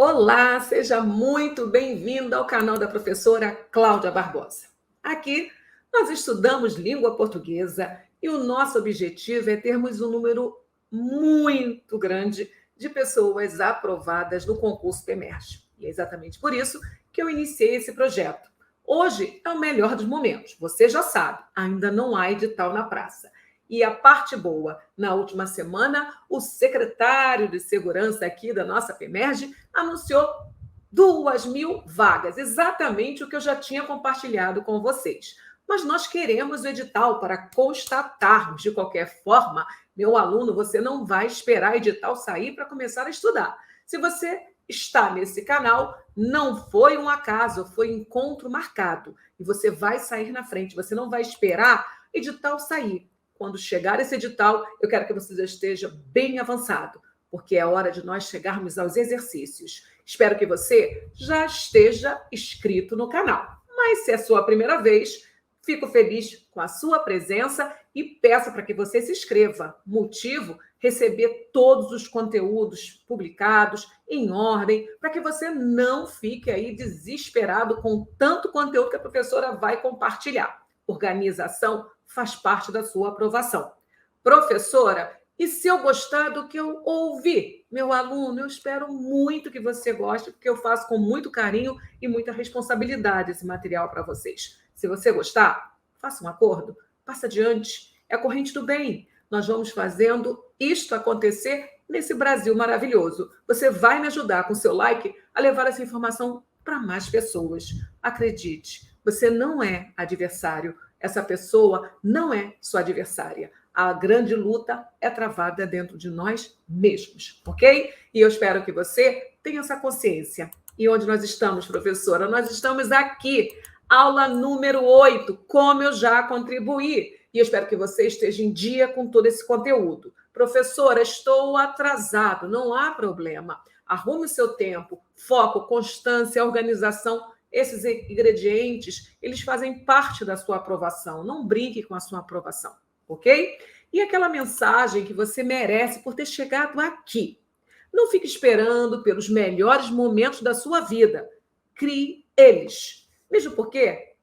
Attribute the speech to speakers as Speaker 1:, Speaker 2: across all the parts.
Speaker 1: Olá, seja muito bem-vindo ao canal da professora Cláudia Barbosa. Aqui nós estudamos língua portuguesa e o nosso objetivo é termos um número muito grande de pessoas aprovadas no concurso PEMERGE. E é exatamente por isso que eu iniciei esse projeto. Hoje é o melhor dos momentos, você já sabe, ainda não há edital na praça. E a parte boa, na última semana, o secretário de segurança aqui da nossa PEMERGE anunciou 2.000 vagas, exatamente o que eu já tinha compartilhado com vocês. Mas nós queremos o edital para constatarmos. De qualquer forma, meu aluno, você não vai esperar o edital sair para começar a estudar. Se você está nesse canal, não foi um acaso, foi encontro marcado. E você vai sair na frente, você não vai esperar edital sair. Quando chegar esse edital, eu quero que você já esteja bem avançado, porque é hora de nós chegarmos aos exercícios. Espero que você já esteja inscrito no canal. Mas se é a sua primeira vez, fico feliz com a sua presença e peço para que você se inscreva. Motivo: receber todos os conteúdos publicados em ordem, para que você não fique aí desesperado com tanto conteúdo que a professora vai compartilhar. Organização faz parte da sua aprovação. Professora, e se eu gostar do que eu ouvi? Meu aluno, eu espero muito que você goste, porque eu faço com muito carinho e muita responsabilidade esse material para vocês. Se você gostar, faça um acordo, passa adiante. É a corrente do bem. Nós vamos fazendo isto acontecer nesse Brasil maravilhoso. Você vai me ajudar com seu like a levar essa informação para mais pessoas. Acredite, você não é adversário. Essa pessoa não é sua adversária. A grande luta é travada dentro de nós mesmos, ok? E eu espero que você tenha essa consciência. E onde nós estamos, professora? Nós estamos aqui, aula número 8, como eu já contribuí. E eu espero que você esteja em dia com todo esse conteúdo. Professora, estou atrasado, não há problema. Arrume o seu tempo, foco, constância, organização. Esses ingredientes, eles fazem parte da sua aprovação. Não brinque com a sua aprovação, ok? E aquela mensagem que você merece por ter chegado aqui. Não fique esperando pelos melhores momentos da sua vida. Crie eles. Mesmo porque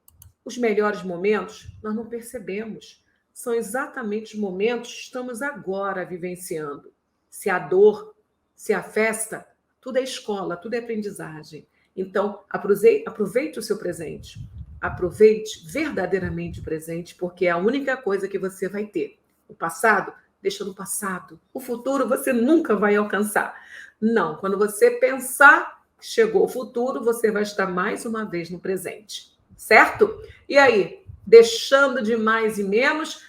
Speaker 1: os melhores momentos nós não percebemos. São exatamente os momentos que estamos agora vivenciando. Se há dor, se há festa, tudo é escola, tudo é aprendizagem. Então, aproveite o seu presente. Aproveite verdadeiramente o presente, porque é a única coisa que você vai ter. O passado, deixa no passado. O futuro você nunca vai alcançar. Não, quando você pensar que chegou o futuro, você vai estar mais uma vez no presente. Certo? E aí, deixando de mais e menos,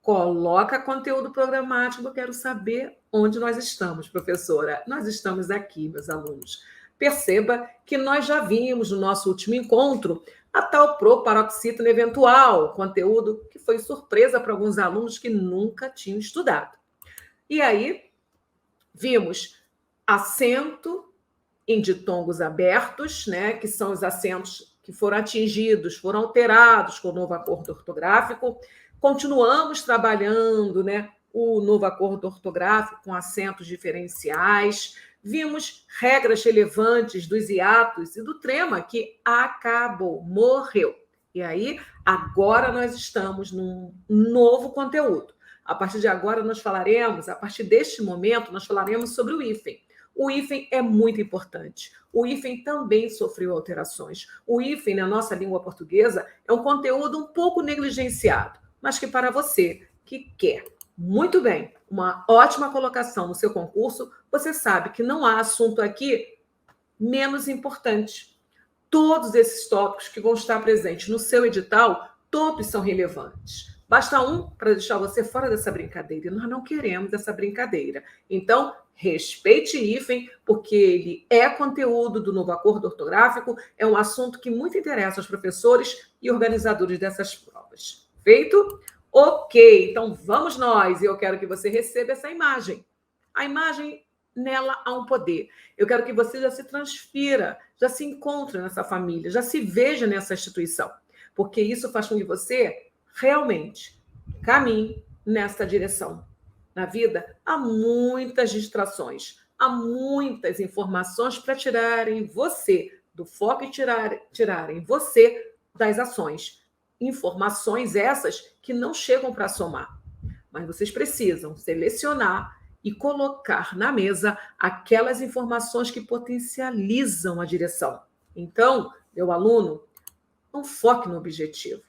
Speaker 1: coloca conteúdo programático. Eu quero saber onde nós estamos, professora. Nós estamos aqui, meus alunos. Perceba que nós já vimos no nosso último encontro a tal proparoxítona eventual, conteúdo que foi surpresa para alguns alunos que nunca tinham estudado. E aí, vimos acento em ditongos abertos, né, que são os acentos que foram atingidos, foram alterados com o novo acordo ortográfico. Continuamos trabalhando, né, o novo acordo ortográfico com acentos diferenciais. Vimos regras relevantes dos hiatos e do trema, que acabou, morreu. E aí, agora nós estamos num novo conteúdo. A partir de agora, nós falaremos, a partir deste momento, nós falaremos sobre o hífen. O hífen é muito importante. O hífen também sofreu alterações. O hífen, na nossa língua portuguesa, é um conteúdo um pouco negligenciado, mas que para você que quer muito bem uma ótima colocação no seu concurso, você sabe que não há assunto aqui menos importante. Todos esses tópicos que vão estar presentes no seu edital, todos são relevantes. Basta um para deixar você fora dessa brincadeira. E nós não queremos essa brincadeira. Então, respeite hífen, porque ele é conteúdo do novo acordo ortográfico, é um assunto que muito interessa aos professores e organizadores dessas provas. Feito? Ok, então vamos nós. E eu quero que você receba essa imagem. A imagem, nela há um poder. Eu quero que você já se transfira, já se encontre nessa família, já se veja nessa instituição, porque isso faz com que você realmente caminhe nessa direção. Na vida, há muitas distrações, há muitas informações para tirarem você do foco e tirarem você das ações. Informações essas que não chegam para somar. Mas vocês precisam selecionar e colocar na mesa aquelas informações que potencializam a direção. Então, meu aluno, não foque no objetivo.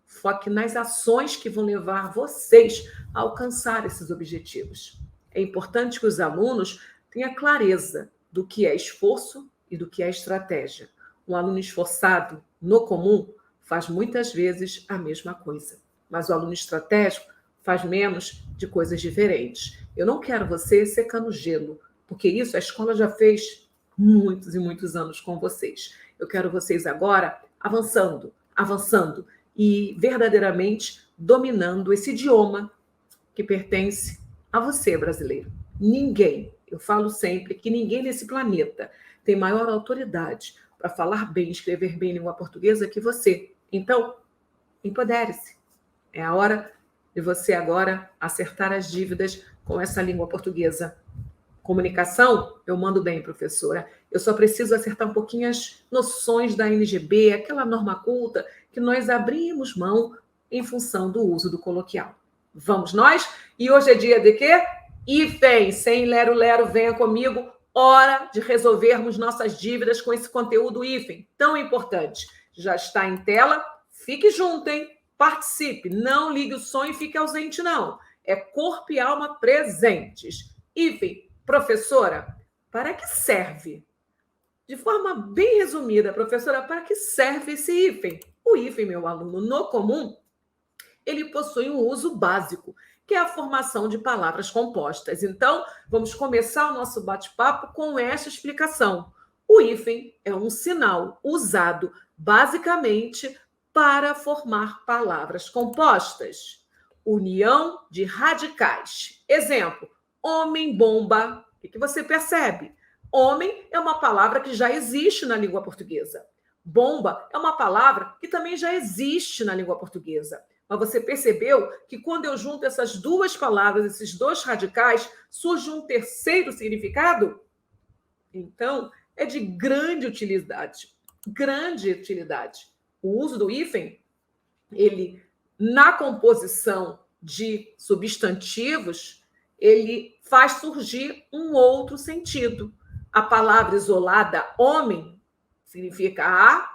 Speaker 1: Foque nas ações que vão levar vocês a alcançar esses objetivos. É importante que os alunos tenham clareza do que é esforço e do que é estratégia. Um aluno esforçado, no comum, faz muitas vezes a mesma coisa. Mas o aluno estratégico faz menos de coisas diferentes. Eu não quero você secando gelo, porque isso a escola já fez muitos e muitos anos com vocês. Eu quero vocês agora avançando e verdadeiramente dominando esse idioma que pertence a você, brasileiro. Ninguém, eu falo sempre que ninguém nesse planeta tem maior autoridade para falar bem, escrever bem língua portuguesa que você. Então, empodere-se. É a hora de você agora acertar as dívidas com essa língua portuguesa. Comunicação, eu mando bem, professora. Eu só preciso acertar um pouquinho as noções da NGB, aquela norma culta que nós abrimos mão em função do uso do coloquial. Vamos nós? E hoje é dia de quê? Hífen, sem lero-lero, venha comigo. Hora de resolvermos nossas dívidas com esse conteúdo hífen, tão importante. Já está em tela? Fique junto, hein? Participe, não ligue o som e fique ausente, não. É corpo e alma presentes. Hífen, professora, para que serve? De forma bem resumida, professora, para que serve esse hífen? O hífen, meu aluno, no comum, ele possui um uso básico, que é a formação de palavras compostas. Então, vamos começar o nosso bate-papo com esta explicação. O hífen é um sinal usado basicamente para formar palavras compostas. União de radicais. Exemplo, homem-bomba. O que você percebe? Homem é uma palavra que já existe na língua portuguesa. Bomba é uma palavra que também já existe na língua portuguesa. Mas você percebeu que quando eu junto essas duas palavras, esses dois radicais, surge um terceiro significado? Então, é de grande utilidade. Grande utilidade. O uso do hífen, ele, na composição de substantivos, ele faz surgir um outro sentido. A palavra isolada homem significa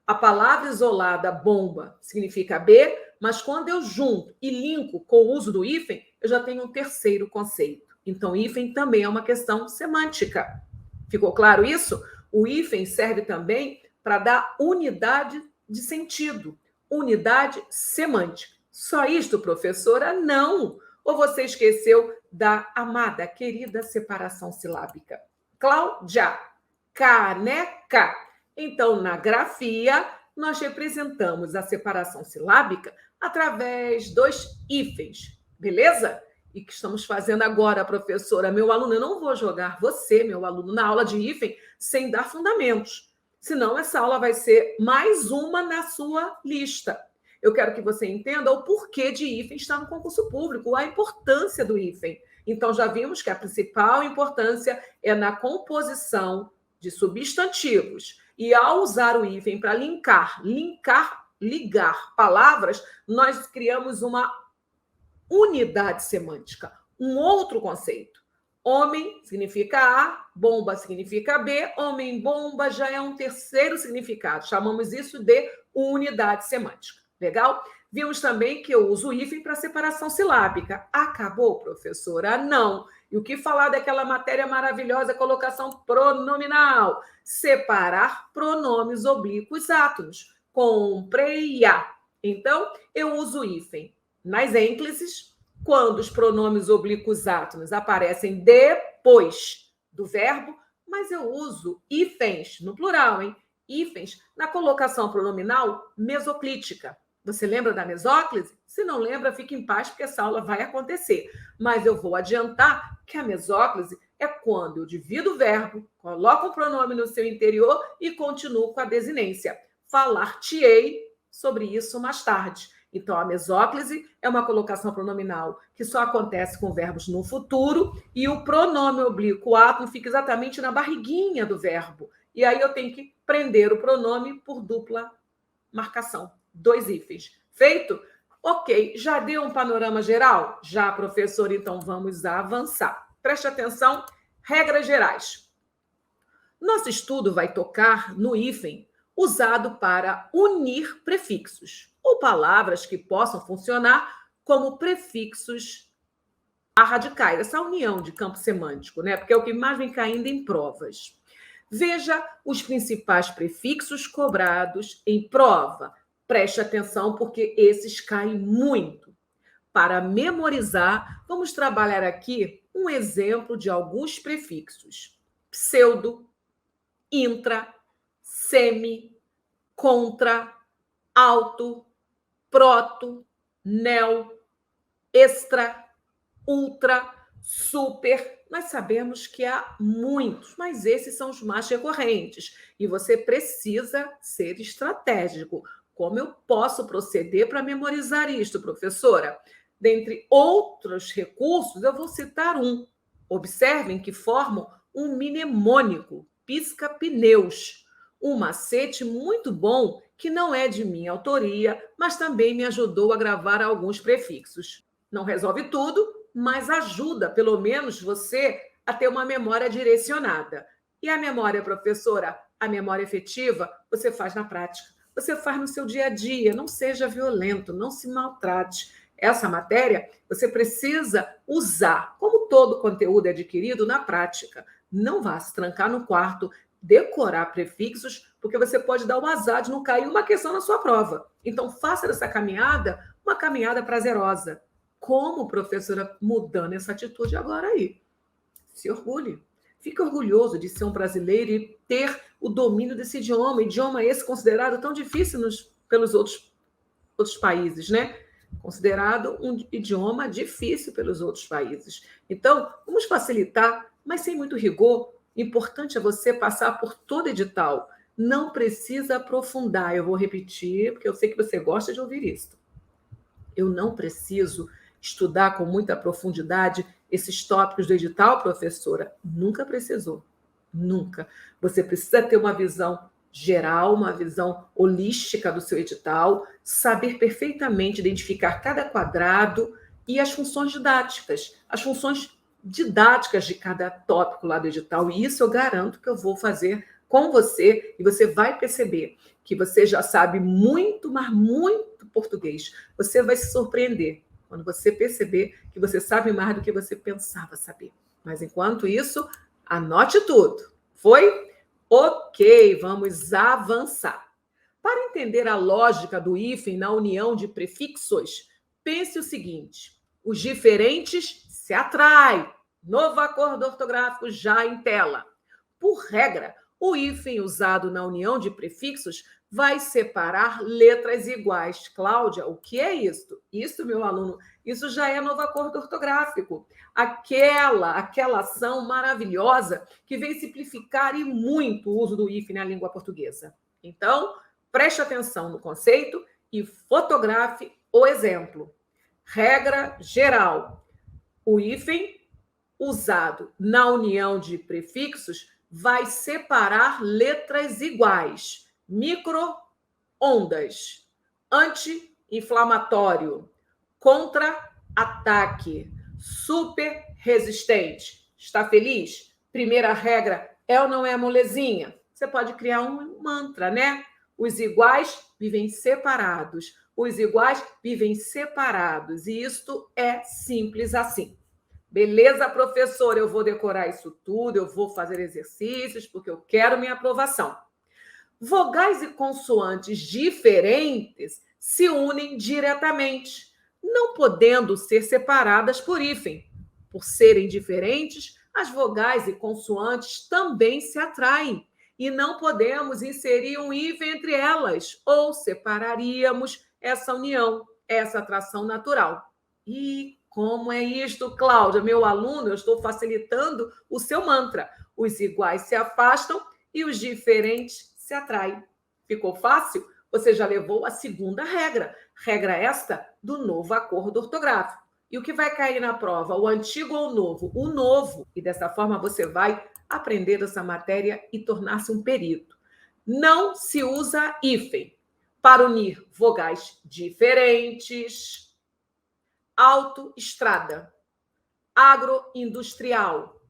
Speaker 1: a palavra isolada bomba significa B, mas quando eu junto e linko com o uso do hífen, eu já tenho um terceiro conceito. Então, hífen também é uma questão semântica. Ficou claro isso? O hífen serve também para dar unidade de sentido, unidade semântica. Só isto, professora? Não! Ou você esqueceu da amada, querida separação silábica? Cláudia, caneca. Então, na grafia, nós representamos a separação silábica através dos hífens, beleza? E que estamos fazendo agora, professora? Meu aluno, eu não vou jogar você, meu aluno, na aula de hífen sem dar fundamentos. Senão, essa aula vai ser mais uma na sua lista. Eu quero que você entenda o porquê de hífen estar no concurso público, a importância do hífen. Então, já vimos que a principal importância é na composição de substantivos. E ao usar o hífen para ligar palavras, nós criamos uma unidade semântica, um outro conceito. Homem significa A, bomba significa B, homem-bomba já é um terceiro significado. Chamamos isso de unidade semântica. Legal? Vimos também que eu uso o hífen para separação silábica. Acabou, professora? Não. E o que falar daquela matéria maravilhosa, colocação pronominal? Separar pronomes oblíquos átonos. Comprei-a. Então, eu uso o hífen nas ênclises, quando os pronomes oblíquos átonos aparecem depois do verbo, mas eu uso hífens, no plural, hein? Hífens na colocação pronominal mesoclítica. Você lembra da mesóclise? Se não lembra, fique em paz, porque essa aula vai acontecer. Mas eu vou adiantar que a mesóclise é quando eu divido o verbo, coloco o pronome no seu interior e continuo com a desinência. Falar-te-ei sobre isso mais tarde. Então, a mesóclise é uma colocação pronominal que só acontece com verbos no futuro e o pronome oblíquo átomo fica exatamente na barriguinha do verbo. E aí eu tenho que prender o pronome por dupla marcação. 2 hífens. Feito? Ok. Já deu um panorama geral? Já, professor. Então, vamos avançar. Preste atenção. Regras gerais. Nosso estudo vai tocar no hífen usado para unir prefixos ou palavras que possam funcionar como prefixos arradicais, essa união de campo semântico, né? Porque é o que mais vem caindo em provas. Veja os principais prefixos cobrados em prova. Preste atenção, porque esses caem muito. Para memorizar, vamos trabalhar aqui um exemplo de alguns prefixos: pseudo, intra, semi, contra, alto, proto, neo, extra, ultra, super. Nós sabemos que há muitos, mas esses são os mais recorrentes. E você precisa ser estratégico. Como eu posso proceder para memorizar isto, professora? Dentre outros recursos, eu vou citar um. Observem que formam um mnemônico, pisca-pneus. Um macete muito bom que não é de minha autoria, mas também me ajudou a gravar alguns prefixos. Não resolve tudo, mas ajuda, pelo menos, você a ter uma memória direcionada. E a memória, professora, a memória efetiva, você faz na prática. Você faz no seu dia a dia. Não seja violento, não se maltrate. Essa matéria você precisa usar, como todo conteúdo é adquirido, na prática. Não vá se trancar no quarto, decorar prefixos, porque você pode dar o azar de não cair uma questão na sua prova. Então, faça dessa caminhada uma caminhada prazerosa. Como, professora, mudando essa atitude agora aí? Se orgulhe. Fique orgulhoso de ser um brasileiro e ter o domínio desse idioma. Idioma esse considerado tão difícil pelos outros países, né? Considerado um idioma difícil pelos outros países. Então, vamos facilitar, mas sem muito rigor. Importante é você passar por todo edital. Não precisa aprofundar. Eu vou repetir, porque eu sei que você gosta de ouvir isso. Eu não preciso estudar com muita profundidade esses tópicos do edital, professora? Nunca precisou. Nunca. Você precisa ter uma visão geral, uma visão holística do seu edital, saber perfeitamente identificar cada quadrado e as funções didáticas de cada tópico lá do edital. E isso eu garanto que eu vou fazer com você e você vai perceber que você já sabe muito, mas muito português. Você vai se surpreender quando você perceber que você sabe mais do que você pensava saber. Mas, enquanto isso, anote tudo. Foi? Ok, vamos avançar. Para entender a lógica do hífen na união de prefixos, pense o seguinte: os diferentes se atraem. Novo acordo ortográfico já em tela. Por regra, o hífen usado na união de prefixos vai separar letras iguais. Cláudia, o que é isto? Isso, meu aluno, isso já é novo acordo ortográfico. Aquela ação maravilhosa que vem simplificar e muito o uso do hífen na língua portuguesa. Então, preste atenção no conceito e fotografe o exemplo. Regra geral. O hífen usado na união de prefixos vai separar letras iguais. Micro-ondas, anti-inflamatório, contra-ataque, super resistente. Está feliz? Primeira regra é ou não é molezinha? Você pode criar um mantra, né? Os iguais vivem separados. Os iguais vivem separados. E isto é simples assim. Beleza, professor? Eu vou decorar isso tudo, eu vou fazer exercícios, porque eu quero minha aprovação. Vogais e consoantes diferentes se unem diretamente, não podendo ser separadas por hífen. Por serem diferentes, as vogais e consoantes também se atraem, e não podemos inserir um hífen entre elas, ou separaríamos essa união, essa atração natural. E como é isto, Cláudia? Meu aluno, eu estou facilitando o seu mantra. Os iguais se afastam e os diferentes se atraem. Ficou fácil? Você já levou a segunda regra. Regra esta do novo acordo ortográfico. E o que vai cair na prova? O antigo ou o novo? O novo. E dessa forma você vai aprender essa matéria e tornar-se um perito. Não se usa hífen para unir vogais diferentes. Autoestrada, agroindustrial,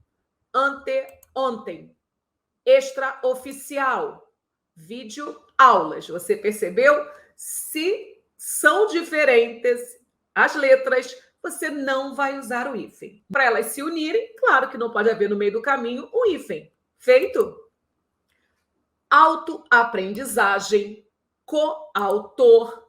Speaker 1: anteontem, extraoficial, vídeo aulas. Você percebeu? Se são diferentes as letras, você não vai usar o hífen. Para elas se unirem, claro que não pode haver no meio do caminho um hífen. Feito? Autoaprendizagem, coautor,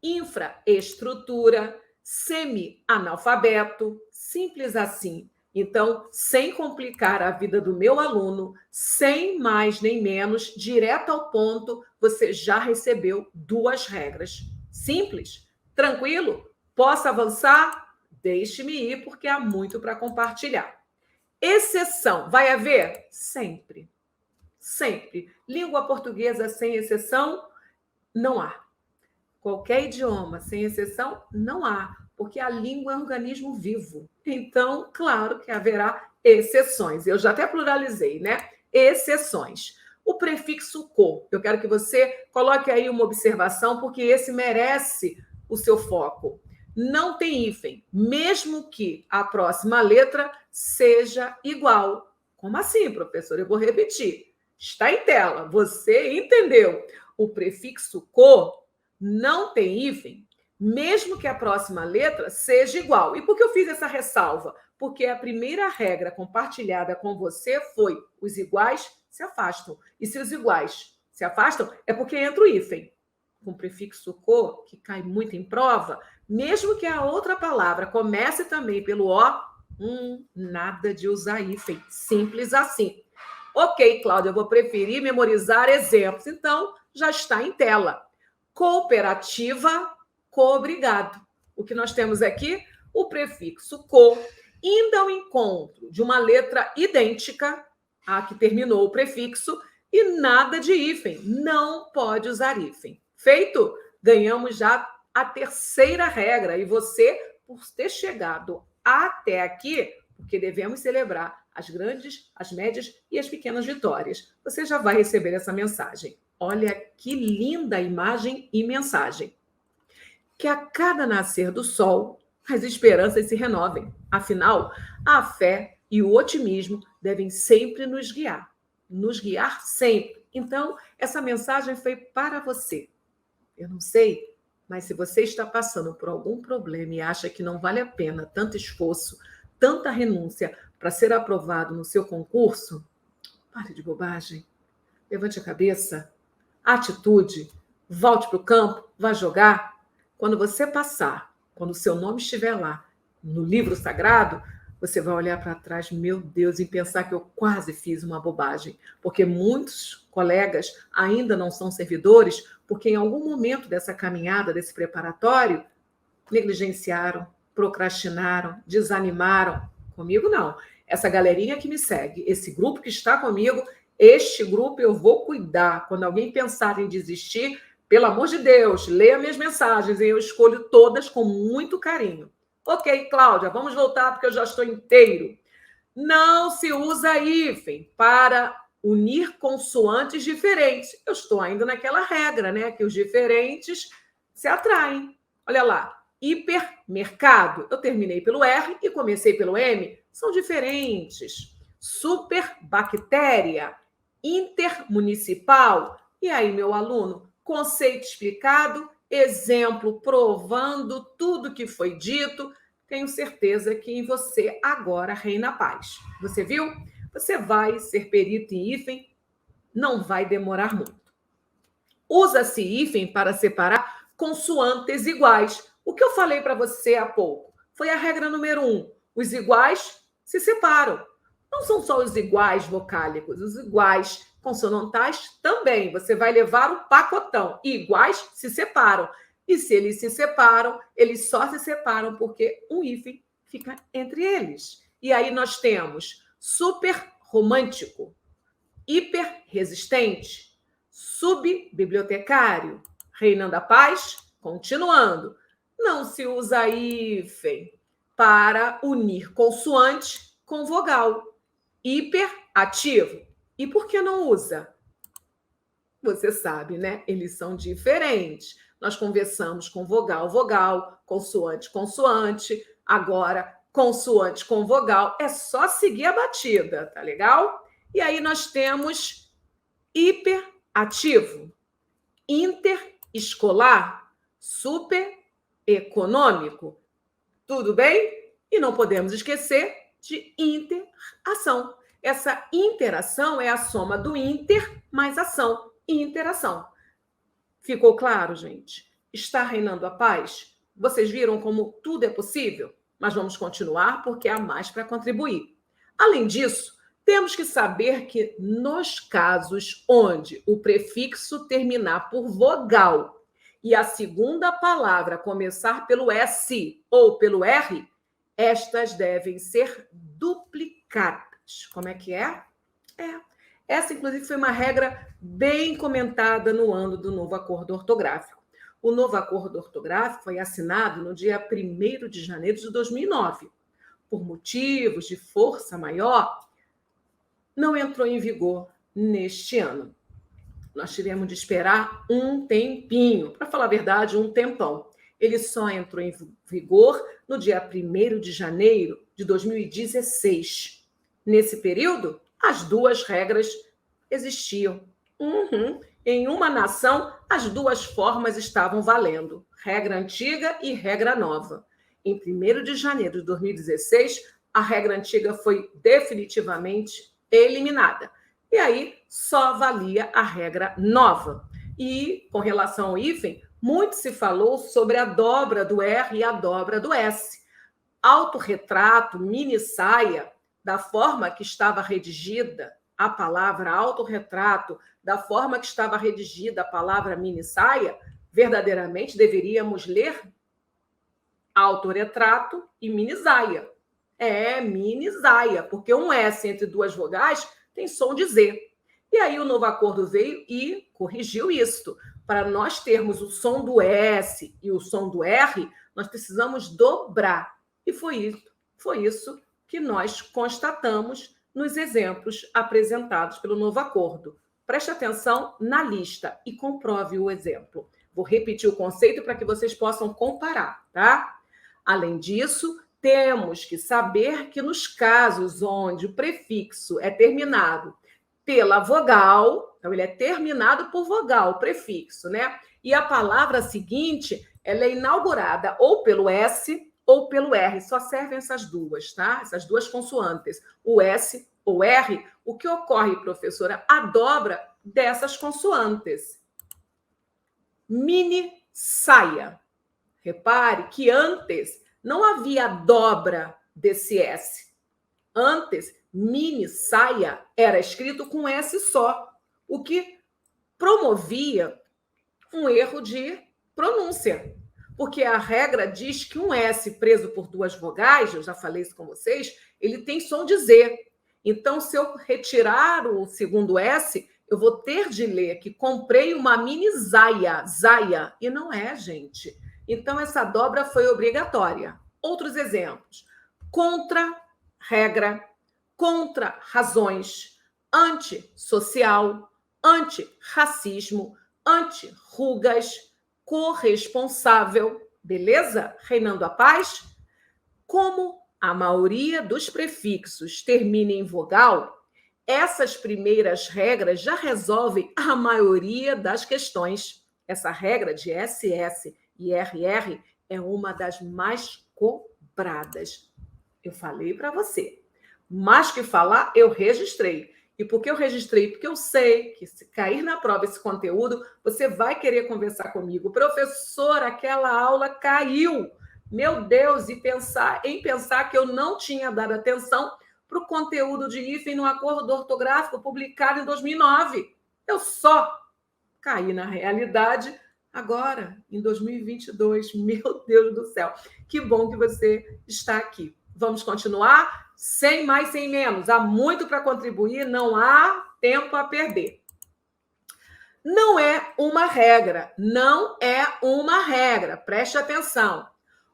Speaker 1: infraestrutura, semi-analfabeto, simples assim. Então, sem complicar a vida do meu aluno, sem mais nem menos, direto ao ponto, você já recebeu 2 regras. Simples, tranquilo? Posso avançar? Deixe-me ir, porque há muito para compartilhar. Exceção, vai haver? Sempre. Sempre. Língua portuguesa sem exceção, não há. Qualquer idioma sem exceção, não há, porque a língua é um organismo vivo. Então, claro que haverá exceções. Eu já até pluralizei, né? Exceções. O prefixo co, eu quero que você coloque aí uma observação, porque esse merece o seu foco. Não tem hífen, mesmo que a próxima letra seja igual. Como assim, professor? Eu vou repetir. Está em tela, você entendeu. O prefixo co não tem hífen, mesmo que a próxima letra seja igual. E por que eu fiz essa ressalva? Porque a primeira regra compartilhada com você foi: os iguais se afastam. E se os iguais se afastam, é porque entra o hífen. Com o prefixo co, que cai muito em prova, mesmo que a outra palavra comece também pelo o, nada de usar hífen. Simples assim. Ok, Cláudia, eu vou preferir memorizar exemplos. Então, já está em tela. Cooperativa, co-obrigado. O que nós temos aqui? O prefixo co, indo ao encontro de uma letra idêntica, a que terminou o prefixo, e nada de hífen. Não pode usar hífen. Feito? Ganhamos já a terceira regra. E você, por ter chegado até aqui, porque devemos celebrar as grandes, as médias e as pequenas vitórias, você já vai receber essa mensagem. Olha que linda imagem e mensagem. Que a cada nascer do sol, as esperanças se renovem. Afinal, a fé e o otimismo devem sempre nos guiar sempre. Então, essa mensagem foi para você. Eu não sei, mas se você está passando por algum problema e acha que não vale a pena tanto esforço, tanta renúncia para ser aprovado no seu concurso, pare de bobagem. Levante a cabeça. Atitude, volte para o campo, vá jogar. Quando você passar, quando o seu nome estiver lá, no livro sagrado, você vai olhar para trás, meu Deus, e pensar que eu quase fiz uma bobagem. Porque muitos colegas ainda não são servidores, porque em algum momento dessa caminhada, desse preparatório, negligenciaram, procrastinaram, desanimaram. Comigo, não. Essa galerinha que me segue, esse grupo que está comigo, este grupo eu vou cuidar. Quando alguém pensar em desistir, pelo amor de Deus, leia minhas mensagens e eu escolho todas com muito carinho. Ok, Cláudia, vamos voltar porque eu já estou inteiro. Não se usa hífen para unir consoantes diferentes. Eu estou ainda naquela regra, né? Que os diferentes se atraem. Olha lá, hipermercado. Eu terminei pelo R e comecei pelo M. São diferentes. Superbactéria. Intermunicipal. E aí, meu aluno, conceito explicado, exemplo provando tudo que foi dito. Tenho certeza que em você agora reina a paz. Você viu? Você vai ser perito em hífen, não vai demorar muito. Usa-se hífen para separar consoantes iguais. O que eu falei para você há pouco foi a regra número 1. Os iguais se separam. Não são só os iguais vocálicos, os iguais consonantais também. Você vai levar o pacotão. Iguais se separam. E se eles se separam, eles só se separam porque um hífen fica entre eles. E aí nós temos super romântico, hiper resistente, subbibliotecário, reinando a paz, Continuando, não se usa hífen para unir consoante com vogal. Hiperativo. E por que não usa? Você sabe, né? Eles são diferentes. Nós conversamos com vogal, vogal, consoante, consoante. Agora, consoante com vogal, é só seguir a batida, tá legal? E aí nós temos hiperativo, interescolar, supereconômico. Tudo bem? E não podemos esquecer de interação. Essa interação é a soma do inter mais ação. Interação. Ficou claro, gente? Está reinando a paz? Vocês viram como tudo é possível? Mas vamos continuar porque há mais para contribuir. Além disso, temos que saber que nos casos onde o prefixo terminar por vogal e a segunda palavra começar pelo S ou pelo R, estas devem ser duplicadas. Como é que é? Essa, inclusive, foi uma regra bem comentada no ano do novo acordo ortográfico. O novo acordo ortográfico foi assinado no dia 1º de janeiro de 2009. Por motivos de força maior, não entrou em vigor neste ano. Nós tivemos de esperar um tempinho, para falar a verdade, um tempão. Ele só entrou em vigor no dia 1º de janeiro de 2016. Nesse período, as duas regras existiam. Em uma nação, as duas formas estavam valendo, regra antiga e regra nova. Em 1º de janeiro de 2016, a regra antiga foi definitivamente eliminada. E aí, só valia a regra nova. E, com relação ao hífen, muito se falou sobre a dobra do R e a dobra do S. Autorretrato, mini saia, da forma que estava redigida a palavra autorretrato, da forma que estava redigida a palavra mini saia, verdadeiramente deveríamos ler autorretrato e mini saia. Mini saia, porque um S entre duas vogais tem som de Z. E aí o novo acordo veio e corrigiu isto. Para nós termos o som do S e o som do R, nós precisamos dobrar. E foi isso que nós constatamos nos exemplos apresentados pelo novo acordo. Preste atenção na lista e comprove o exemplo. Vou repetir o conceito para que vocês possam comparar, tá? Além disso, temos que saber que nos casos onde o prefixo é terminado pela vogal, então ele é terminado por vogal, o prefixo, né? E a palavra seguinte, ela é inaugurada ou pelo S ou pelo R, só servem essas duas, tá? Essas duas consoantes, o S ou R. O que ocorre, professora? A dobra dessas consoantes. Mini saia. Repare que antes não havia dobra desse S. Antes, mini saia era escrito com S só, o que promovia um erro de pronúncia. Porque a regra diz que um S preso por duas vogais, eu já falei isso com vocês, ele tem som de Z. Então, se eu retirar o segundo S, eu vou ter de ler que comprei uma mini zaia, e não é, gente. Então, essa dobra foi obrigatória. Outros exemplos. Contra-regra, contra-razões, antissocial, antirracismo, anti-rugas, corresponsável, beleza? Reinando a paz? Como a maioria dos prefixos termina em vogal, essas primeiras regras já resolvem a maioria das questões. Essa regra de SS e RR é uma das mais cobradas. Eu falei para você. Mais que falar, eu registrei. E por que eu registrei? Porque eu sei que se cair na prova esse conteúdo, você vai querer conversar comigo. Professor, aquela aula caiu. Meu Deus, e pensar que eu não tinha dado atenção para o conteúdo de hífen no acordo ortográfico publicado em 2009. Eu só caí na realidade agora, em 2022. Meu Deus do céu. Que bom que você está aqui. Vamos continuar? Sem mais, sem menos. Há muito para contribuir, não há tempo a perder. Não é uma regra, não é uma regra, preste atenção.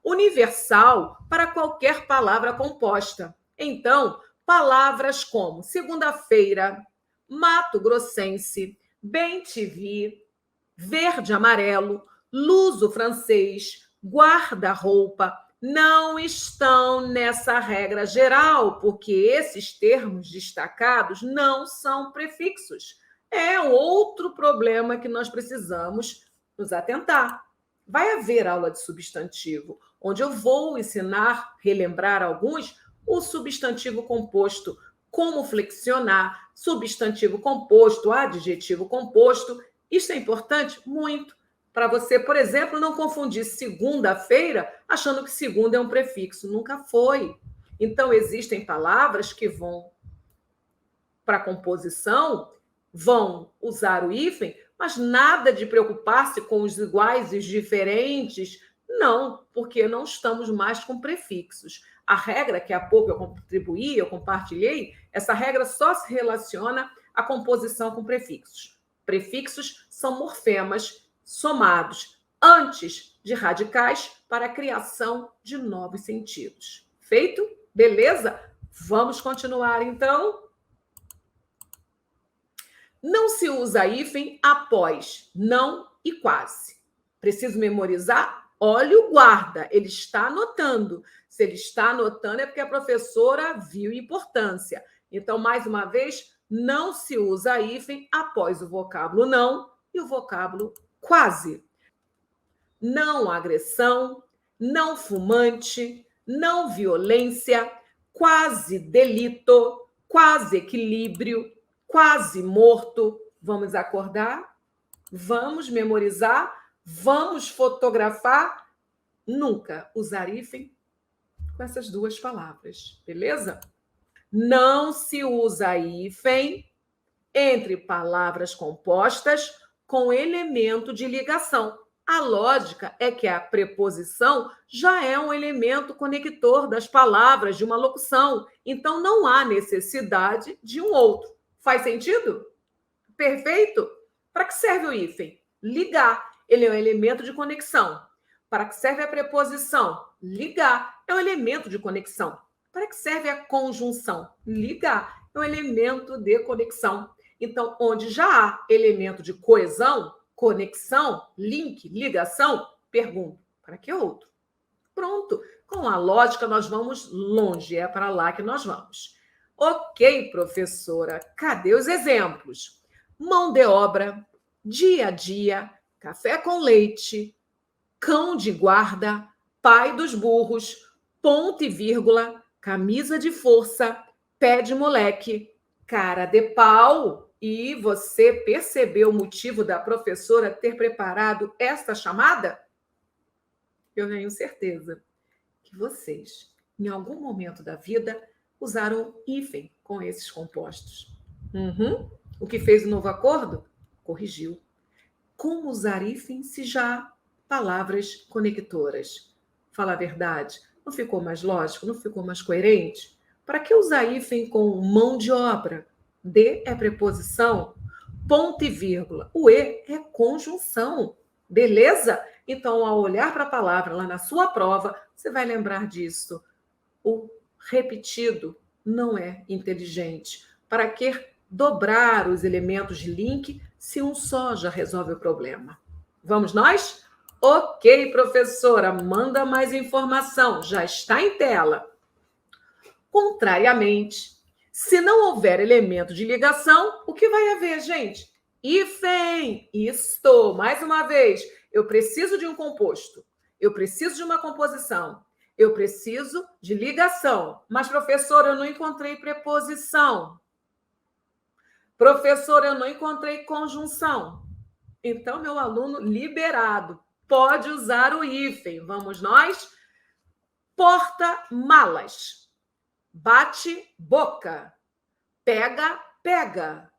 Speaker 1: Universal para qualquer palavra composta. Então, palavras como segunda-feira, Mato Grossense, bem-te-vi, verde-amarelo, luso-francês, guarda-roupa, não estão nessa regra geral, porque esses termos destacados não são prefixos. É outro problema que nós precisamos nos atentar. Vai haver aula de substantivo, onde eu vou ensinar, relembrar alguns, o substantivo composto, como flexionar, substantivo composto, adjetivo composto. Isso é importante? Muito. Para você, por exemplo, não confundir segunda-feira achando que segunda é um prefixo. Nunca foi. Então, existem palavras que vão para a composição, vão usar o hífen, mas nada de preocupar-se com os iguais e os diferentes. Não, porque não estamos mais com prefixos. A regra que há pouco eu contribuí, eu compartilhei, essa regra só se relaciona à composição com prefixos. Prefixos são morfemas somados antes de radicais para a criação de novos sentidos. Feito? Beleza? Vamos continuar, então. Não se usa hífen após não e quase. Preciso memorizar? Olha o guarda, ele está anotando. Se ele está anotando é porque a professora viu importância. Então, mais uma vez, não se usa hífen após o vocábulo não e o vocábulo quase. Não agressão, não fumante, não violência, quase delito, quase equilíbrio, quase morto. Vamos acordar? Vamos memorizar? Vamos fotografar? Nunca usar hífen com essas duas palavras, beleza? Não se usa hífen entre palavras compostas com elemento de ligação. A lógica é que a preposição já é um elemento conector das palavras de uma locução, então não há necessidade de um outro. Faz sentido? Perfeito? Para que serve o hífen? Ligar. Ele é um elemento de conexão. Para que serve a preposição? Ligar. É um elemento de conexão. Para que serve a conjunção? Ligar. É um elemento de conexão. Então, onde já há elemento de coesão, conexão, link, ligação, pergunto, para que outro? Pronto. Com a lógica, nós vamos longe. É para lá que nós vamos. Ok, professora, cadê os exemplos? Mão de obra, dia a dia, café com leite, cão de guarda, pai dos burros, ponto e vírgula, camisa de força, pé de moleque, cara de pau. E você percebeu o motivo da professora ter preparado esta chamada? Eu tenho certeza que vocês, em algum momento da vida, usaram hífen com esses compostos. O que fez o novo acordo? Corrigiu. Como usar hífen se já há palavras conectoras? Fala a verdade. Não ficou mais lógico? Não ficou mais coerente? Para que usar hífen com mão de obra? De é preposição. Ponto e vírgula. O e é conjunção. Beleza? Então, ao olhar para a palavra lá na sua prova, você vai lembrar disso. O repetido não é inteligente. Para que dobrar os elementos de link se um só já resolve o problema? Vamos nós? Ok, professora, manda mais informação. Já está em tela. Contrariamente, se não houver elemento de ligação, o que vai haver, gente? Hífen. Isto. Mais uma vez, eu preciso de um composto. Eu preciso de uma composição. Eu preciso de ligação. Mas, professora, eu não encontrei preposição. Professora, eu não encontrei conjunção. Então, meu aluno liberado. Pode usar o hífen. Vamos nós? Porta-malas. Bate boca, pega, pega,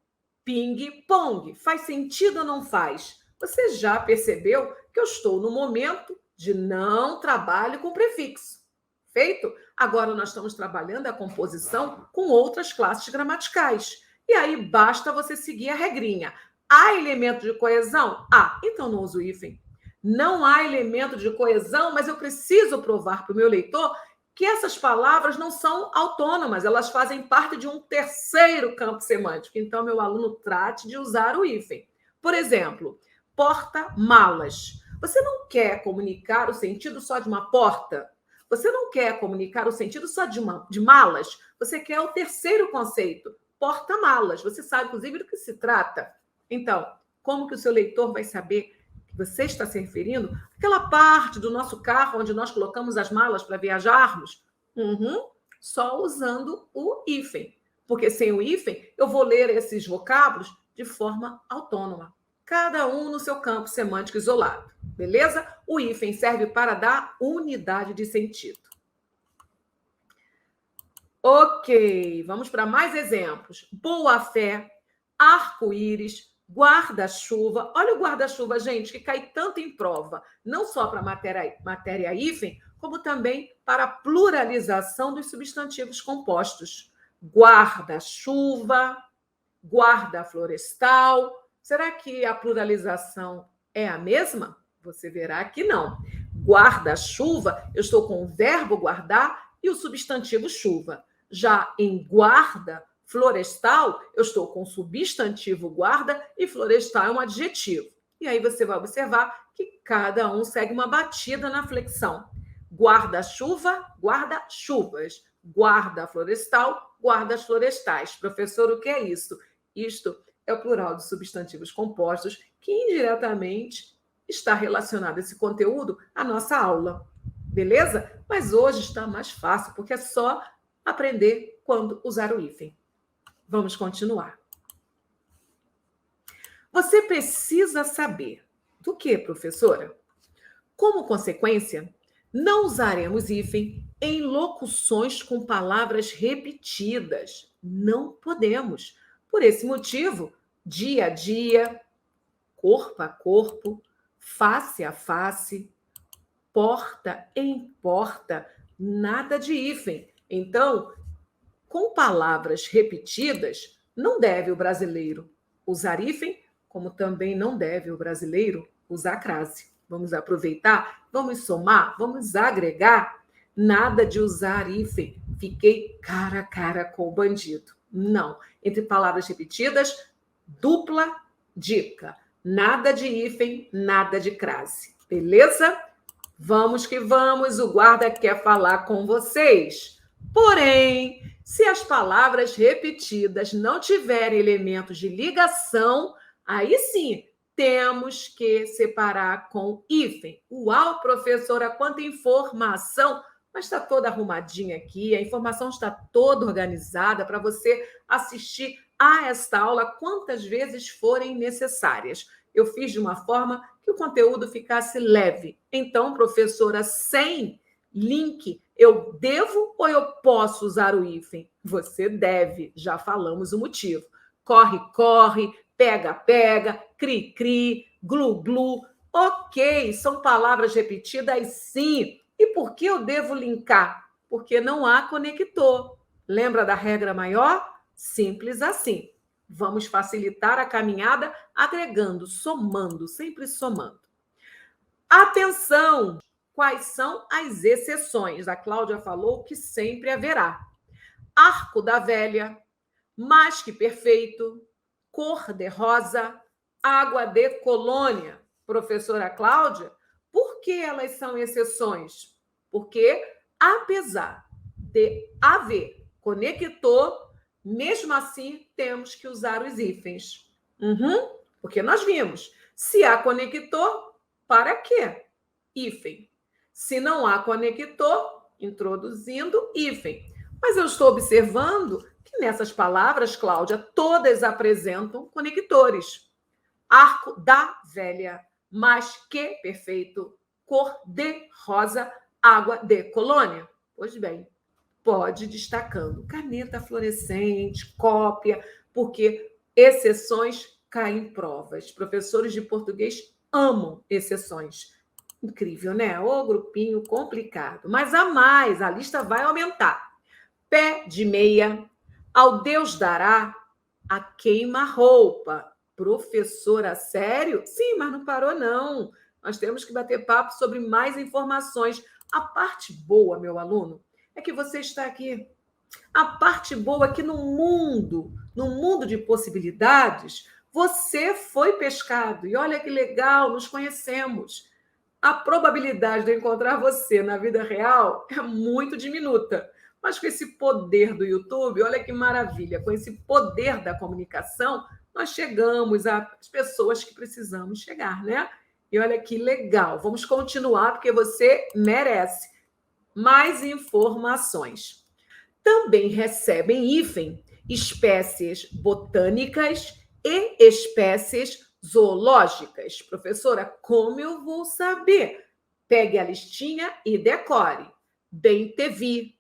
Speaker 1: ping-pong. Faz sentido ou não faz? Você já percebeu que eu estou no momento de não trabalho com prefixo. Feito? Agora nós estamos trabalhando a composição com outras classes gramaticais. E aí basta você seguir a regrinha. Há elemento de coesão? Ah, então não uso hífen. Não há elemento de coesão, mas eu preciso provar para o meu leitor que essas palavras não são autônomas, elas fazem parte de um terceiro campo semântico. Então, meu aluno trate de usar o hífen. Por exemplo, porta-malas. Você não quer comunicar o sentido só de uma porta? Você não quer comunicar o sentido só de malas? Você quer o terceiro conceito, porta-malas. Você sabe, inclusive, do que se trata. Então, como que o seu leitor vai saber que você está se referindo àquela parte do nosso carro onde nós colocamos as malas para viajarmos? Só usando o hífen. Porque sem o hífen, eu vou ler esses vocábulos de forma autônoma. Cada um no seu campo semântico isolado. Beleza? O hífen serve para dar unidade de sentido. Ok, vamos para mais exemplos. Boa-fé, arco-íris, guarda-chuva. Olha o guarda-chuva, gente, que cai tanto em prova, não só para matéria hífen, como também para a pluralização dos substantivos compostos. Guarda-chuva, guarda florestal. Será que a pluralização é a mesma? Você verá que não. Guarda-chuva, eu estou com o verbo guardar e o substantivo chuva. Já em guarda florestal, eu estou com o substantivo guarda e florestal é um adjetivo. E aí você vai observar que cada um segue uma batida na flexão. Guarda-chuva, guarda-chuvas. Guarda florestal, guardas florestais. Professor, o que é isso? Isto é o plural de substantivos compostos que indiretamente está relacionado esse conteúdo à nossa aula. Beleza? Mas hoje está mais fácil, porque é só aprender quando usar o hífen. Vamos continuar. Você precisa saber do que, professora? Como consequência, não usaremos hífen em locuções com palavras repetidas. Não podemos. Por esse motivo, dia a dia, corpo a corpo, face a face, porta em porta, nada de hífen. Então, com palavras repetidas, não deve o brasileiro usar hífen, como também não deve o brasileiro usar crase. Vamos aproveitar, vamos somar, vamos agregar. Nada de usar hífen. Fiquei cara a cara com o bandido. Não. Entre palavras repetidas, dupla dica. Nada de hífen, nada de crase. Beleza? Vamos que vamos, o guarda quer falar com vocês. Porém, se as palavras repetidas não tiverem elementos de ligação, aí sim temos que separar com hífen. Uau, professora, quanta informação! Mas está toda arrumadinha aqui, a informação está toda organizada para você assistir a esta aula quantas vezes forem necessárias. Eu fiz de uma forma que o conteúdo ficasse leve. Então, professora, sem link, eu devo ou eu posso usar o hífen? Você deve, já falamos o motivo. Corre, corre, pega, pega, cri, cri, glu, glu. Ok, são palavras repetidas, sim. E por que eu devo linkar? Porque não há conector. Lembra da regra maior? Simples assim. Vamos facilitar a caminhada agregando, somando, sempre somando. Atenção! Quais são as exceções? A Cláudia falou que sempre haverá. Arco da velha, mais que perfeito, cor de rosa, água de colônia. Professora Cláudia, por que elas são exceções? Porque, apesar de haver conector, mesmo assim temos que usar os hífens. Porque nós vimos, se há conector, para quê? Hífen. Se não há conector, introduzindo hífen. Mas eu estou observando que nessas palavras, Cláudia, todas apresentam conectores. Arco da velha, mais que perfeito, cor de rosa, água de colônia. Pois bem, pode ir destacando. Caneta fluorescente, cópia, porque exceções caem em provas. Professores de português amam exceções. Incrível, né? Ô, grupinho complicado. Mas a mais, a lista vai aumentar. Pé de meia, ao Deus dará a queima-roupa. Professora, sério? Sim, mas não parou, não. Nós temos que bater papo sobre mais informações. A parte boa, meu aluno, é que você está aqui. A parte boa é que no mundo de possibilidades, você foi pescado. E olha que legal, nos conhecemos. A probabilidade de eu encontrar você na vida real é muito diminuta. Mas com esse poder do YouTube, olha que maravilha, com esse poder da comunicação, nós chegamos às pessoas que precisamos chegar, né? E olha que legal. Vamos continuar, porque você merece mais informações. Também recebem hífen espécies botânicas e espécies zoológicas. Professora, como eu vou saber? Pegue a listinha e decore. Bem-te-vi,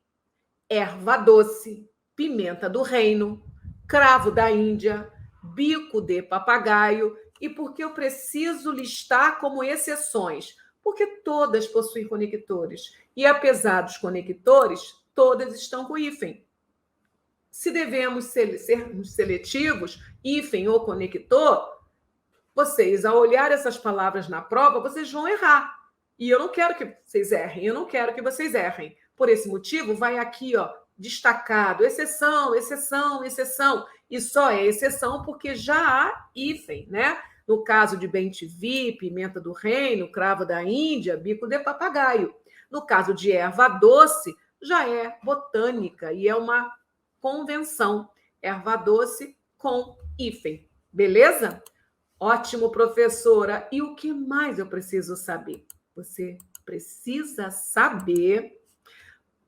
Speaker 1: erva doce, pimenta do reino, cravo da Índia, bico de papagaio. E por que eu preciso listar como exceções? Porque todas possuem conectores. E apesar dos conectores, todas estão com hífen. Se devemos sermos seletivos, hífen ou conector, vocês, ao olhar essas palavras na prova, vocês vão errar. E eu não quero que vocês errem, eu não quero que vocês errem. Por esse motivo, vai aqui, ó, destacado, exceção, exceção, exceção. E só é exceção porque já há hífen, né? No caso de bem-te-vi, pimenta do reino, cravo da Índia, bico de papagaio. No caso de erva doce, já é botânica e é uma convenção. Erva doce com hífen. Beleza? Ótimo, professora. E o que mais eu preciso saber? Você precisa saber.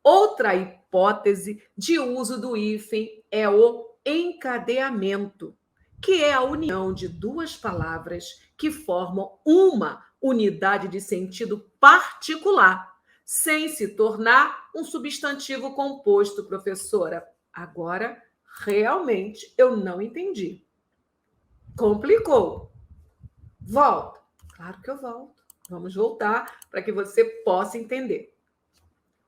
Speaker 1: Outra hipótese de uso do hífen é o encadeamento, que é a união de duas palavras que formam uma unidade de sentido particular, sem se tornar um substantivo composto, professora. Agora, realmente, eu não entendi. Complicou. Volto. Claro que eu volto. Vamos voltar para que você possa entender.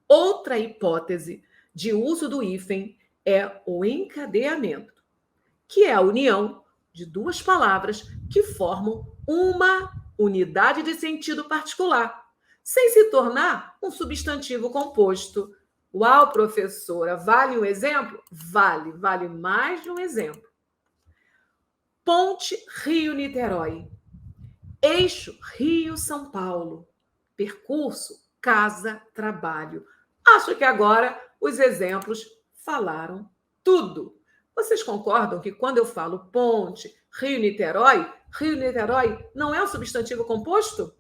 Speaker 1: Outra hipótese de uso do hífen é o encadeamento, que é a união de duas palavras que formam uma unidade de sentido particular, sem se tornar um substantivo composto. Uau, professora, vale um exemplo? Vale mais de um exemplo. Ponte Rio-Niterói. Eixo Rio-São Paulo. Percurso casa-trabalho. Acho que agora os exemplos falaram tudo. Vocês concordam que quando eu falo ponte Rio-Niterói não é um substantivo composto?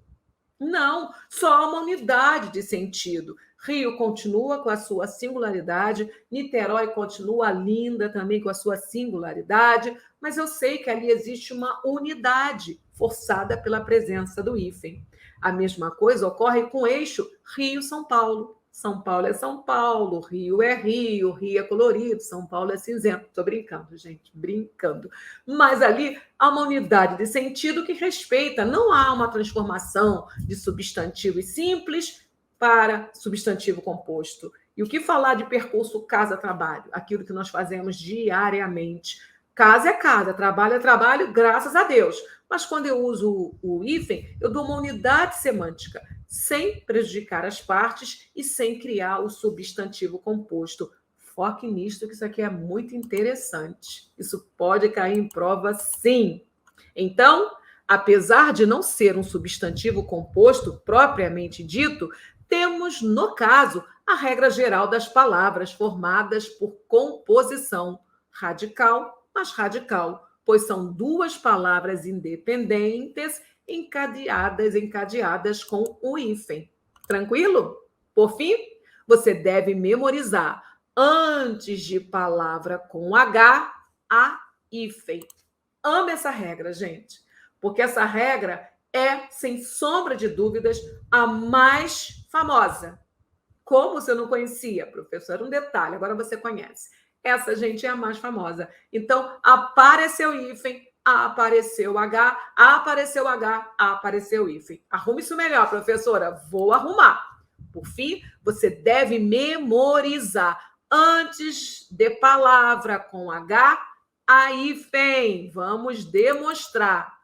Speaker 1: Não, só uma unidade de sentido. Rio continua com a sua singularidade, Niterói continua linda também com a sua singularidade, mas eu sei que ali existe uma unidade forçada pela presença do hífen. A mesma coisa ocorre com o eixo Rio-São Paulo. São Paulo é São Paulo, Rio é Rio, Rio é colorido, São Paulo é cinzento. Estou brincando, gente, brincando. Mas ali há uma unidade de sentido que respeita, não há uma transformação de substantivos simples para substantivo composto. E o que falar de percurso casa-trabalho? Aquilo que nós fazemos diariamente. Casa é casa, trabalho é trabalho, graças a Deus. Mas quando eu uso o hífen, eu dou uma unidade semântica, sem prejudicar as partes e sem criar o substantivo composto. Foque nisto, que isso aqui é muito interessante. Isso pode cair em prova, sim. Então, apesar de não ser um substantivo composto propriamente dito, temos, no caso, a regra geral das palavras formadas por composição radical, mas radical, pois são duas palavras independentes encadeadas com o hífen. Tranquilo? Por fim, você deve memorizar, antes de palavra com H, a hífen. Amo essa regra, gente, porque essa regra é, sem sombra de dúvidas, a mais famosa. Como você não conhecia, professor? Um detalhe, agora você conhece. Essa, gente, é a mais famosa. Então, apareceu hífen, apareceu H, apareceu hífen. Arrume isso melhor, professora. Vou arrumar. Por fim, você deve memorizar, antes de palavra com H, a hífen. Vamos demonstrar.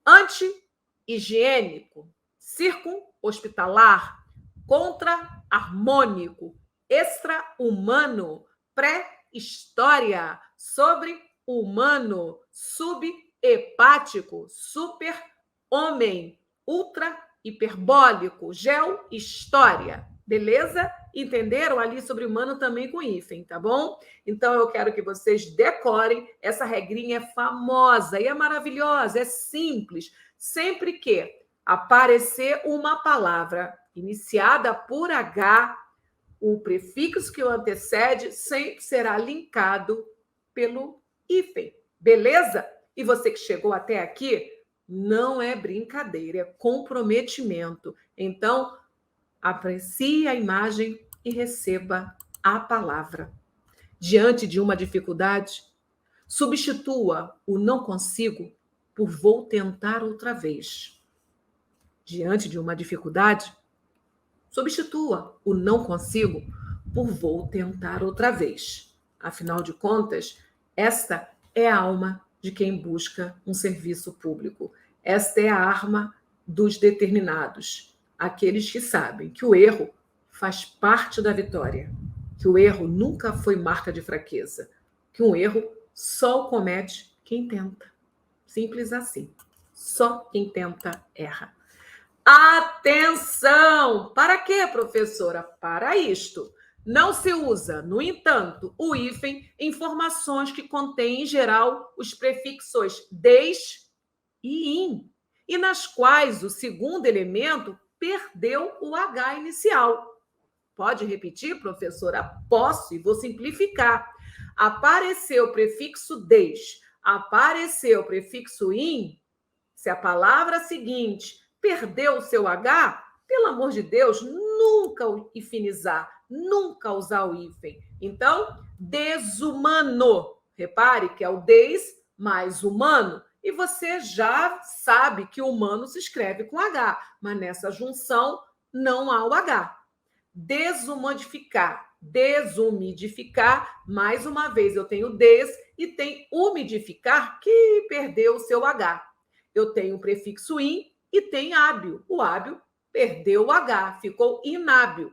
Speaker 1: Anti-higiênico, circunhospitalar, contra-harmônico, extra-humano, pré-história, sobre-humano, subhepático, super-homem, ultra-hiperbólico, geo-história. Beleza? Entenderam ali sobre humano também com hífen, tá bom? Então, eu quero que vocês decorem. Essa regrinha é famosa e é maravilhosa, é simples. Sempre que aparecer uma palavra iniciada por H, o prefixo que o antecede sempre será linkado pelo hífen. Beleza? E você que chegou até aqui, não é brincadeira, é comprometimento. Então, aprecie a imagem e receba a palavra. Diante de uma dificuldade, substitua o não consigo por vou tentar outra vez. Diante de uma dificuldade, substitua o não consigo por vou tentar outra vez. Afinal de contas, esta é a alma de quem busca um serviço público. Esta é a arma dos determinados, aqueles que sabem que o erro faz parte da vitória, que o erro nunca foi marca de fraqueza, que um erro só o comete quem tenta. Simples assim. Só quem tenta erra. Atenção! Para quê, professora? Para isto. Não se usa, no entanto, o hífen em informações que contêm, em geral, os prefixos des e in, e nas quais o segundo elemento perdeu o H inicial. Pode repetir, professora? Posso, e vou simplificar. Apareceu o prefixo des, apareceu o prefixo in, se a palavra seguinte perdeu o seu H, pelo amor de Deus, nunca hifinizar, nunca usar o hífen. Então, desumano. Repare que é o des mais humano. E você já sabe que humano se escreve com H, mas nessa junção não há o H. Desumidificar, desumidificar, mais uma vez eu tenho des e tem umidificar, que perdeu o seu H. Eu tenho o prefixo in e tem hábil. O hábil perdeu o H, ficou inábil.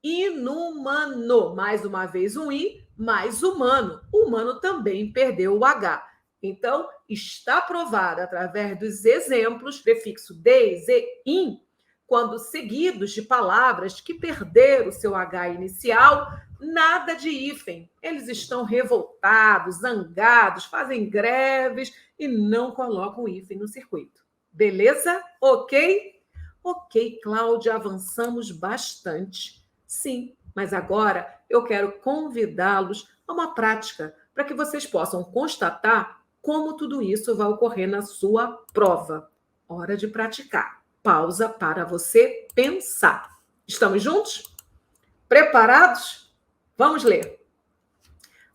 Speaker 1: Inumano, mais uma vez um I, mais humano. O humano também perdeu o H. Então, está provado através dos exemplos, prefixo des e in, quando seguidos de palavras que perderam o seu H inicial, nada de hífen. Eles estão revoltados, zangados, fazem greves e não colocam o hífen no circuito. Beleza? Ok? Ok, Cláudia, avançamos bastante. Sim, mas agora eu quero convidá-los a uma prática para que vocês possam constatar como tudo isso vai ocorrer na sua prova. Hora de praticar. Pausa para você pensar. Estamos juntos? Preparados? Vamos ler.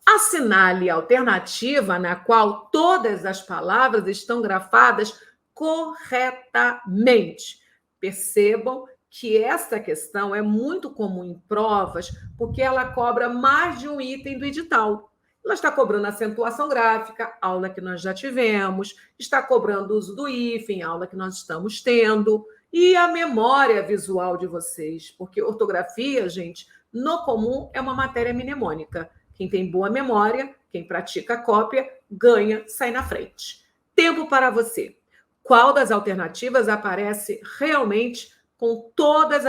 Speaker 1: Assinale a alternativa na qual todas as palavras estão grafadas corretamente. Percebam que esta questão é muito comum em provas, porque ela cobra mais de um item do edital. Ela está cobrando acentuação gráfica, aula que nós já tivemos, está cobrando o uso do hífen, aula que nós estamos tendo, e a memória visual de vocês, porque ortografia, gente, no comum é uma matéria mnemônica. Quem tem boa memória, quem pratica a cópia, ganha, sai na frente. Tempo para você. Qual das alternativas aparece realmente com todas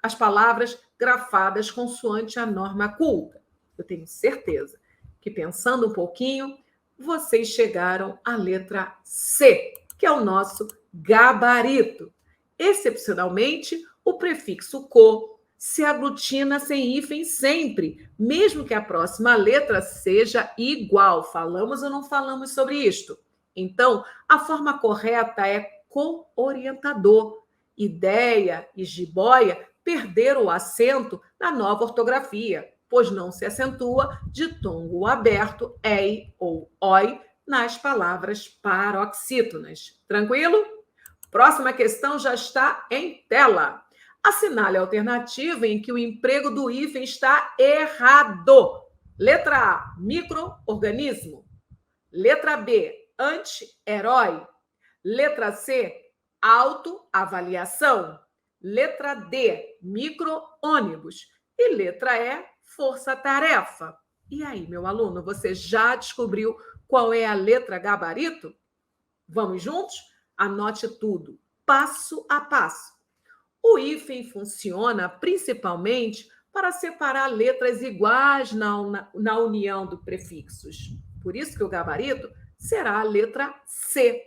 Speaker 1: as palavras grafadas consoante a norma culta? Eu tenho certeza que, pensando um pouquinho, vocês chegaram à letra C, que é o nosso gabarito. Excepcionalmente, o prefixo co se aglutina sem hífen sempre, mesmo que a próxima letra seja igual. Falamos ou não falamos sobre isto? Então, a forma correta é co-orientador. Ideia e jiboia perderam o acento na nova ortografia, pois não se acentua de tongo aberto, ei ou oi, nas palavras paroxítonas. Tranquilo? Próxima questão já está em tela. Assinale a alternativa em que o emprego do hífen está errado. Letra A, micro-organismo. Letra B, anti-herói. Letra C, autoavaliação. Letra D, micro-ônibus. E letra E, força-tarefa. E aí, meu aluno, você já descobriu qual é a letra gabarito? Vamos juntos? Anote tudo, passo a passo. O hífen funciona principalmente para separar letras iguais na união dos prefixos. Por isso que o gabarito será a letra C.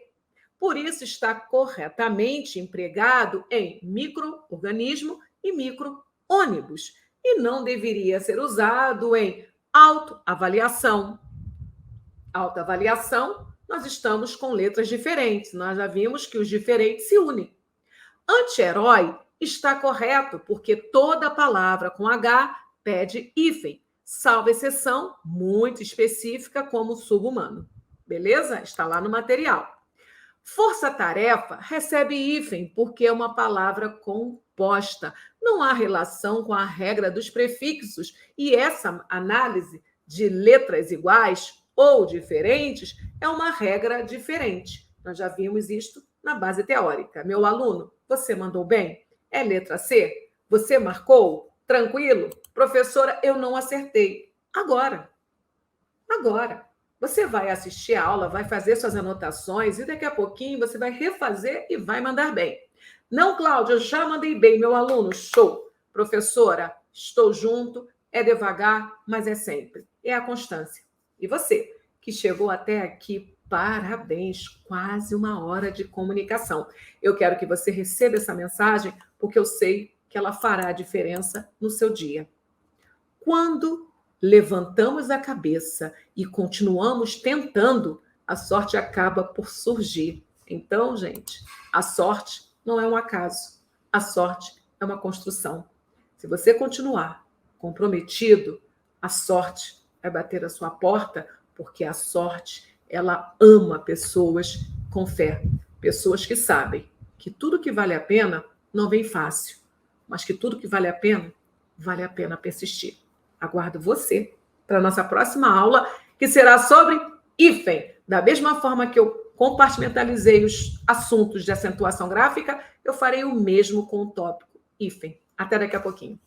Speaker 1: Por isso está corretamente empregado em micro-organismo e micro-ônibus e não deveria ser usado em autoavaliação. Autoavaliação, nós estamos com letras diferentes. Nós já vimos que os diferentes se unem. Anti-herói está correto, porque toda palavra com H pede hífen, salvo exceção muito específica, como sub-humano. Beleza? Está lá no material. Força-tarefa recebe hífen, porque é uma palavra composta. Não há relação com a regra dos prefixos, e essa análise de letras iguais ou diferentes é uma regra diferente. Nós já vimos isto na base teórica. Meu aluno, você mandou bem? É letra C? Você marcou? Tranquilo? Professora, eu não acertei. Agora. Você vai assistir a aula, vai fazer suas anotações e daqui a pouquinho você vai refazer e vai mandar bem. Não, Cláudia, eu já mandei bem, meu aluno. Show. Professora, estou junto. É devagar, mas é sempre. É a constância. E você, que chegou até aqui, parabéns, quase uma hora de comunicação. Eu quero que você receba essa mensagem, porque eu sei que ela fará a diferença no seu dia. Quando levantamos a cabeça e continuamos tentando, a sorte acaba por surgir. Então, gente, a sorte não é um acaso. A sorte é uma construção. Se você continuar comprometido, a sorte vai bater a sua porta, porque a sorte, ela ama pessoas com fé, pessoas que sabem que tudo que vale a pena não vem fácil, mas que tudo que vale a pena persistir. Aguardo você para a nossa próxima aula, que será sobre hífen. Da mesma forma que eu compartimentalizei os assuntos de acentuação gráfica, eu farei o mesmo com o tópico hífen. Até daqui a pouquinho.